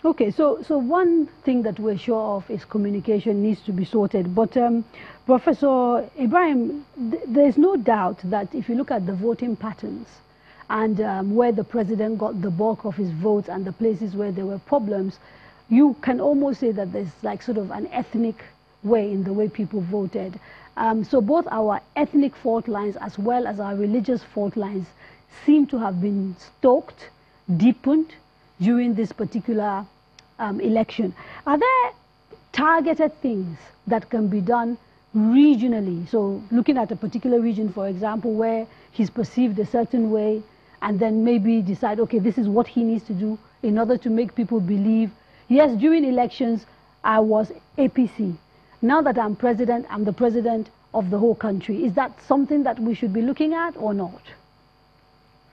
Okay, so one thing that we're sure of is communication needs to be sorted. But Professor Ibrahim, there's no doubt that if you look at the voting patterns and where the president got the bulk of his votes and the places where there were problems, you can almost say that there's like sort of an ethnic way in the way people voted. So both our ethnic fault lines as well as our religious fault lines seem to have been stoked, deepened during this particular election. Are there targeted things that can be done regionally? So looking at a particular region, for example, where he's perceived a certain way, and then maybe decide, okay, this is what he needs to do in order to make people believe, yes, during elections, I was APC. Now that I'm president, I'm the president of the whole country. Is that something that we should be looking at or not?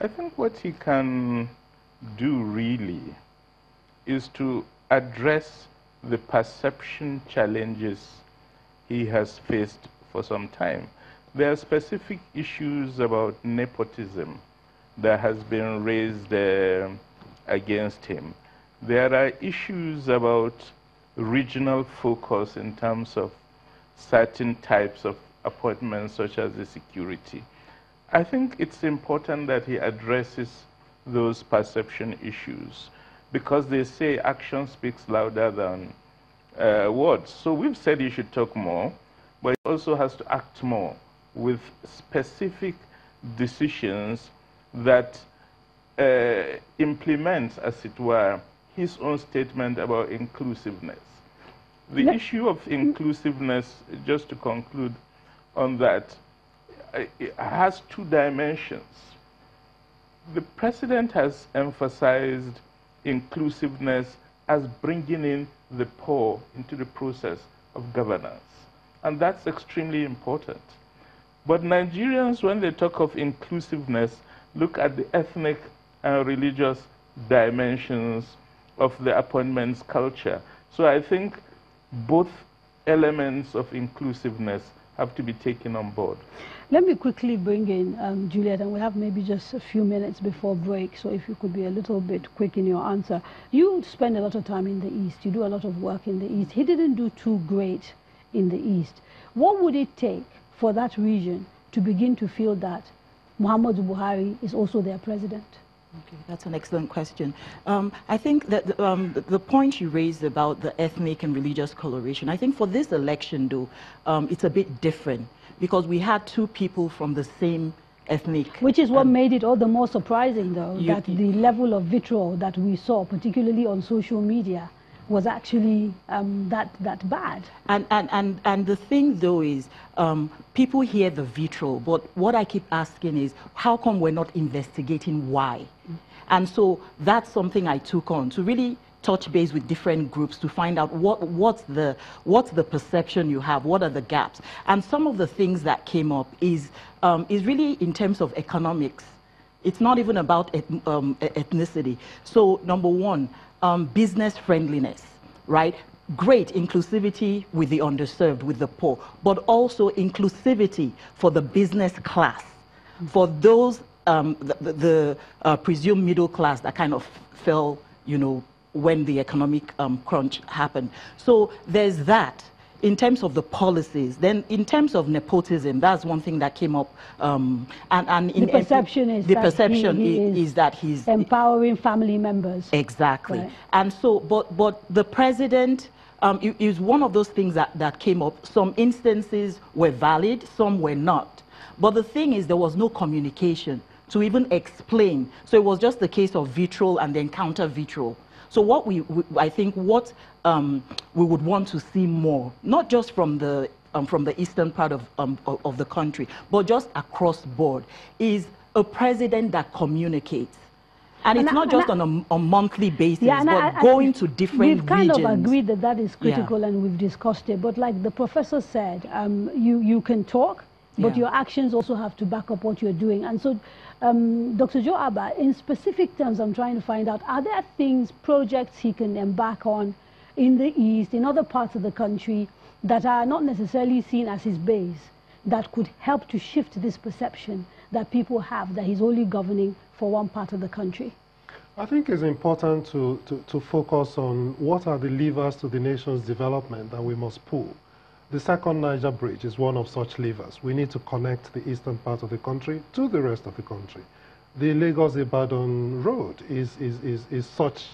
I think what he can do really is to address the perception challenges he has faced for some time. There are specific issues about nepotism that has been raised against him. There are issues about regional focus in terms of certain types of appointments, such as the security. I think it's important that he addresses those perception issues, because they say action speaks louder than words. So we've said he should talk more, but he also has to act more with specific decisions that implements, as it were, his own statement about inclusiveness. The issue of inclusiveness, just to conclude on that, it has two dimensions. The president has emphasized inclusiveness as bringing in the poor into the process of governance, and that's extremely important. But Nigerians, when they talk of inclusiveness, look at the ethnic and religious dimensions of the appointments culture. So I think both elements of inclusiveness have to be taken on board. Let me quickly bring in Juliet, and we have maybe just a few minutes before break, so if you could be a little bit quick in your answer. You spend a lot of time in the East, you do a lot of work in the East. He didn't do too great in the East. What would it take for that region to begin to feel that Muhammadu Buhari is also their president? Okay, that's an excellent question. I think that the point you raised about the ethnic and religious coloration, I think for this election, though, it's a bit different, because we had two people from the same ethnic. Which is what made it all the more surprising, though, that the level of vitriol that we saw, particularly on social media, was actually that bad. And the thing, though, is people hear the vitriol, but what I keep asking is, how come we're not investigating why? And so that's something I took on, to really touch base with different groups to find out what's the perception you have, what are the gaps. And some of the things that came up is really in terms of economics. It's not even about ethnicity. So number one, business friendliness, right? Great inclusivity with the underserved, with the poor, but also inclusivity for the business class, for those the presumed middle class that kind of fell, you know, when the economic crunch happened. So there's that in terms of the policies. Then in terms of nepotism, that's one thing that came up. And the perception is that he's empowering family members. Exactly. Right. And so, but the president is one of those things that came up. Some instances were valid, some were not. But the thing is, there was no communication to even explain. So it was just the case of vitriol and then counter vitriol. So what I think what we would want to see more, not just from the eastern part of the country, but just across board, is a president that communicates. And it's not just on a monthly basis, but going to different regions. We've kind of agreed that that is critical, and we've discussed it. But like the professor said, you can talk, but your actions also have to back up what you're doing. And so, Dr. Joe Abba, in specific terms, I'm trying to find out, are there things, projects he can embark on in the East, in other parts of the country, that are not necessarily seen as his base, that could help to shift this perception that people have that he's only governing for one part of the country? I think it's important to focus on what are the levers to the nation's development that we must pull. The second Niger Bridge is one of such levers. We need to connect the eastern part of the country to the rest of the country. The Lagos-Ibadan road is such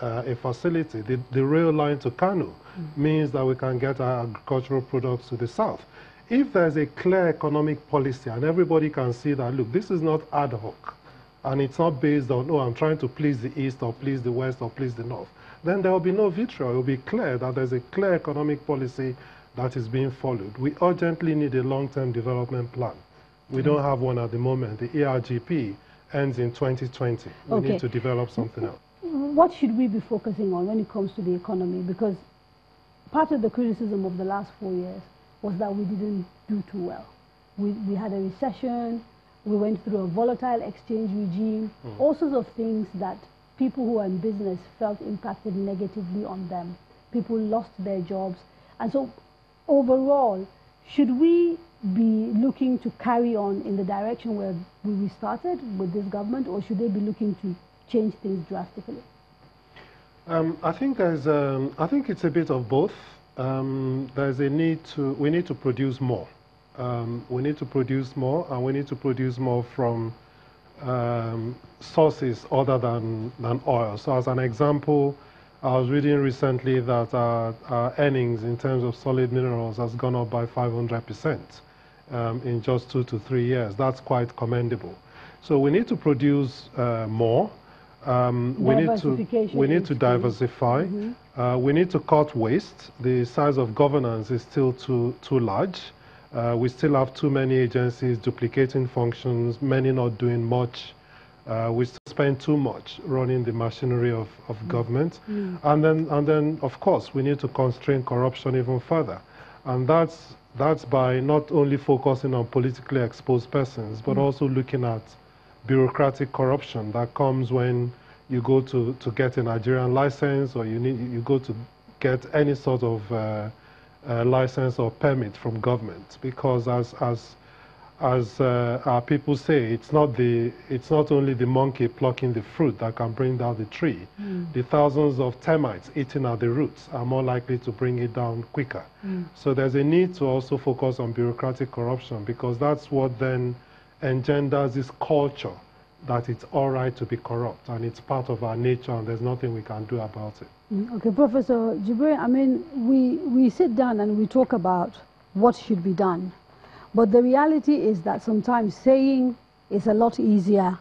a facility. The rail line to Kano means that we can get our agricultural products to the south. If there's a clear economic policy and everybody can see that, look, this is not ad hoc, and it's not based on, oh, I'm trying to please the east or please the west or please the north, then there will be no vitriol. It will be clear that there's a clear economic policy that is being followed. We urgently need a long-term development plan. We don't have one at the moment. The ERGP ends in 2020. We need to develop something else. What should we be focusing on when it comes to the economy? Because part of the criticism of the last 4 years was that we didn't do too well. We had a recession, we went through a volatile exchange regime, all sorts of things that people who are in business felt impacted negatively on them. People lost their jobs. And so overall, should we be looking to carry on in the direction where we started with this government, or should they be looking to change things drastically? I think it's a bit of both. There's a need to, we need to produce more. We need to produce more, and we need to produce more from sources other than oil. So as an example, I was reading recently that our earnings in terms of solid minerals has gone up by 500% in just 2 to 3 years. That's quite commendable. So we need to produce more. We need to diversify. We need to cut waste. The size of governance is still too large. We still have too many agencies duplicating functions, many not doing much. We still spend too much running the machinery of government. And then, of course, we need to constrain corruption even further. And that's by not only focusing on politically exposed persons, but also looking at bureaucratic corruption that comes when you go to get a Nigerian license, or you go to get any sort of license or permit from government. Because as our people say, it's not only the monkey plucking the fruit that can bring down the tree. The thousands of termites eating at the roots are more likely to bring it down quicker. So there's a need to also focus on bureaucratic corruption, because that's what then engenders this culture that it's all right to be corrupt, and it's part of our nature, and there's nothing we can do about it. Okay, Professor Jibril, I mean, we sit down and we talk about what should be done. But the reality is that sometimes saying is a lot easier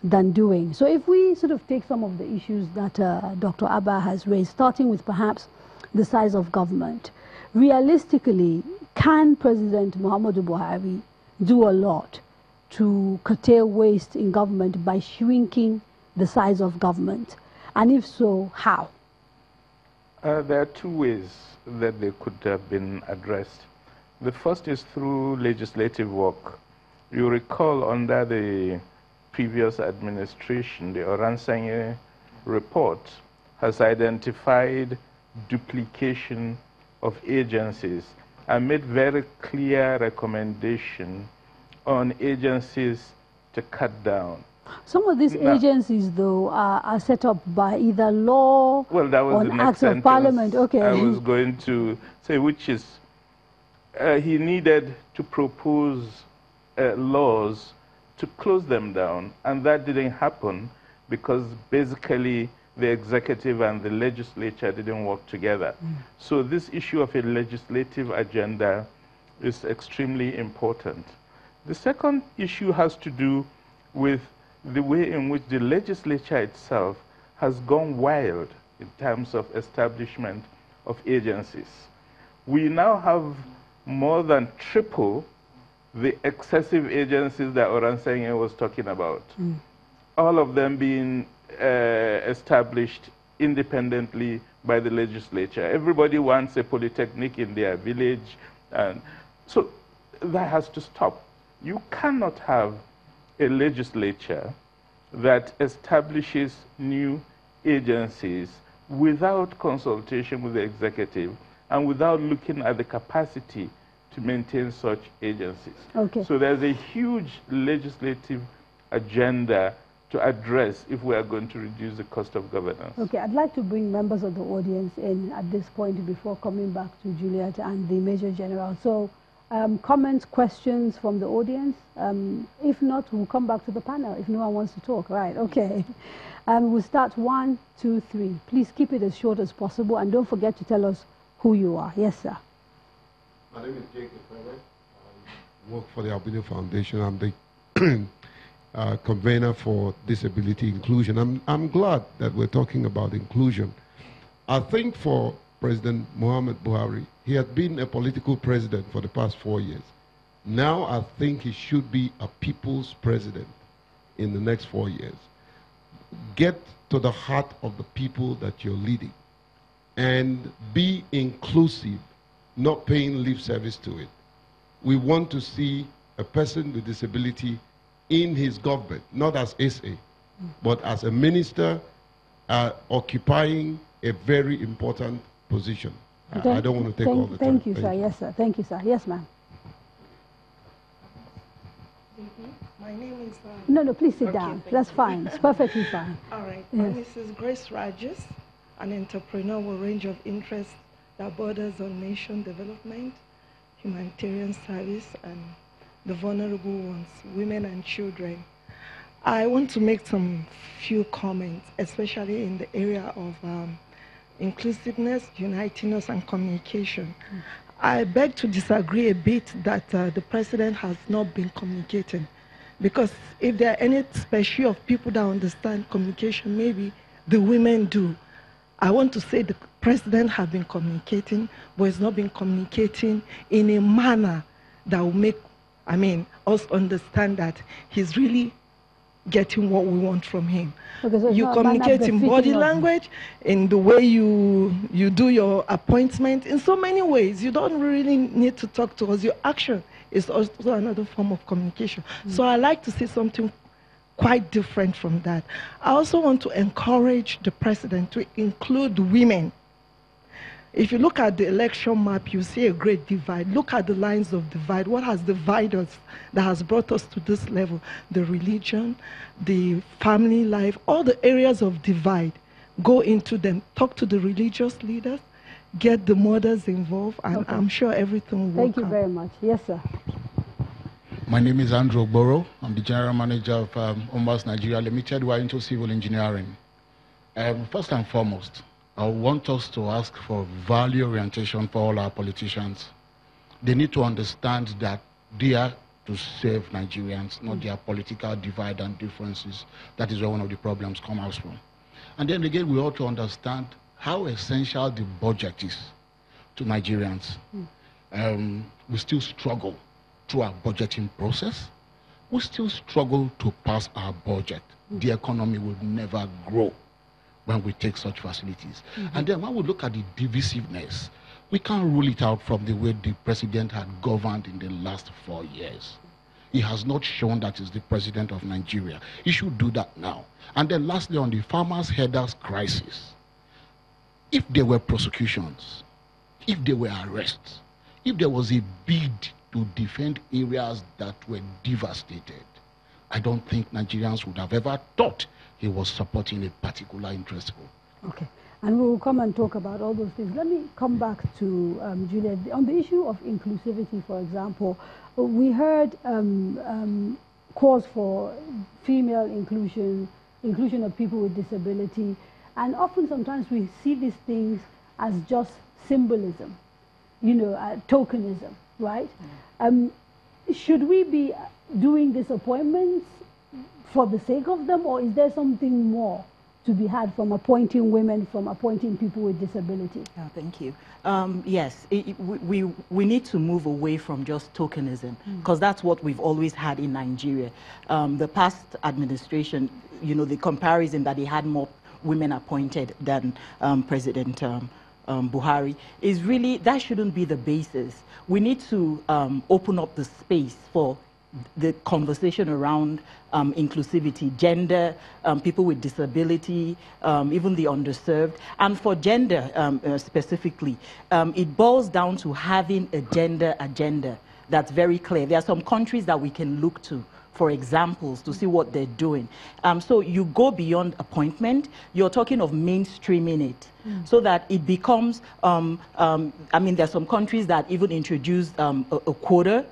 than doing. So if we sort of take some of the issues that Dr. Abba has raised, starting with perhaps the size of government, realistically, can President Muhammadu Buhari do a lot to curtail waste in government by shrinking the size of government? And if so, how? There are two ways that they could have been addressed. The first is through legislative work. You recall under the previous administration, the Oransanye report has identified duplication of agencies and made very clear recommendation on agencies to cut down. Some of these agencies, though, are set up by either law or an act of parliament. Okay. I was going to say, which is, he needed to propose laws to close them down, and that didn't happen because basically the executive and the legislature didn't work together. So this issue of a legislative agenda is extremely important. The second issue has to do with the way in which the legislature itself has gone wild in terms of establishment of agencies. We now have more than triple the excessive agencies that Oransanye was talking about. All of them being established independently by the legislature. Everybody wants a polytechnic in their village, and so that has to stop. You cannot have a legislature that establishes new agencies without consultation with the executive and without looking at the capacity to maintain such agencies. Okay. So there's a huge legislative agenda to address if we are going to reduce the cost of governance. Okay, I'd like to bring members of the audience in at this point before coming back to Juliet and the Major General. So, comments, questions from the audience? If not, we'll come back to the panel if no one wants to talk. Right, okay. We'll start 1, 2, 3. Please keep it as short as possible and don't forget to tell us who you are. Yes, sir. My name is Jake Efewe. I work for the Albino Foundation. I'm the convener for disability inclusion. I'm glad that we're talking about inclusion. I think for President Muhammad Buhari, he had been a political president for the past 4 years. Now I think he should be a people's president in the next 4 years. Get to the heart of the people that you're leading and be inclusive, not paying lip service to it. We want to see a person with disability in his government, not as SA, but as a minister occupying a very important position. I don't want to take all the time. Thank you, sir. Yes, sir. Thank you, sir. Yes, ma'am. My name is... No, please sit down. That's fine. It's perfectly fine. All right. My name is Grace Rajes, an entrepreneur with a range of interests that borders on nation development, humanitarian service, and the vulnerable ones, women and children. I want to make some few comments, especially in the area of inclusiveness, unitiness, and communication. I beg to disagree a bit that the president has not been communicating, because if there are any species of people that understand communication, maybe the women do. I want to say the president has been communicating, but has not been communicating in a manner that will make, us understand that he's really getting what we want from him. Okay, so you communicate in body language, in the way you do your appointment, in so many ways. You don't really need to talk to us. Your action is also another form of communication. So I like to see something quite different from that. I also want to encourage the president to include women. If you look at the election map, you see a great divide. Look at the lines of divide. What has divided us that has brought us to this level? The religion, the family life, all the areas of divide. Go into them. Talk to the religious leaders. Get the mothers involved, and I'm sure everything will work out. Thank you very much. Yes, sir. My name is Andrew Boro. I'm the General Manager of Ombas Nigeria Limited. We are into civil engineering. First and foremost, I want us to ask for value orientation for all our politicians. They need to understand that they are to save Nigerians, not their political divide and differences. That is where one of the problems come out from. And then again, we ought to understand how essential the budget is to Nigerians. We still struggle through our budgeting process. We still struggle to pass our budget. The economy will never grow when we take such facilities. And then when we look at the divisiveness, we can't rule it out from the way the president had governed in the last 4 years. He has not shown that he's the president of Nigeria. He should do that now. And then lastly, on the farmers' headers crisis, if there were prosecutions, if there were arrests, if there was a bid to defend areas that were devastated, I don't think Nigerians would have ever thought he was supporting a particular interest group. Okay, and we will come and talk about all those things. Let me come back to Juliet. On the issue of inclusivity, for example, we heard calls for female inclusion of people with disability, and often sometimes we see these things as just symbolism, tokenism, right? Should we be doing these appointments for the sake of them, or is there something more to be had from appointing women, from appointing people with disability? Oh, thank you. Yes, we need to move away from just tokenism, because that's what we've always had in Nigeria. The past administration, the comparison that they had more women appointed than President Buhari is really, that shouldn't be the basis. We need to open up the space for the conversation around inclusivity, gender, people with disability, even the underserved. And for gender specifically, it boils down to having a gender agenda that's very clear. There are some countries that we can look to for examples to see what they're doing. So you go beyond appointment, you're talking of mainstreaming it so that it becomes, I mean, there's some countries that even introduced a quota,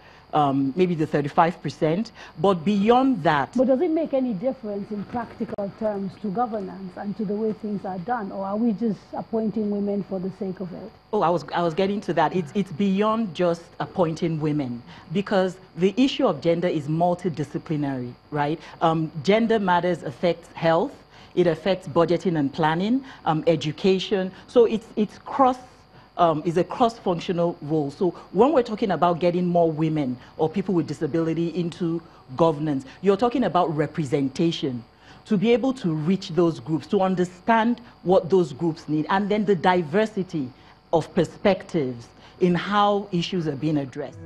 maybe the 35%, but beyond that. But does it make any difference in practical terms to governance and to the way things are done, or are we just appointing women for the sake of it? Oh, I was getting to that. It's beyond just appointing women, because the issue of gender is multidisciplinary, right? Gender matters affects health, it affects budgeting and planning, education. So it's is a cross-functional role. So when we're talking about getting more women or people with disability into governance, you're talking about representation, to be able to reach those groups, to understand what those groups need, and then the diversity of perspectives in how issues are being addressed.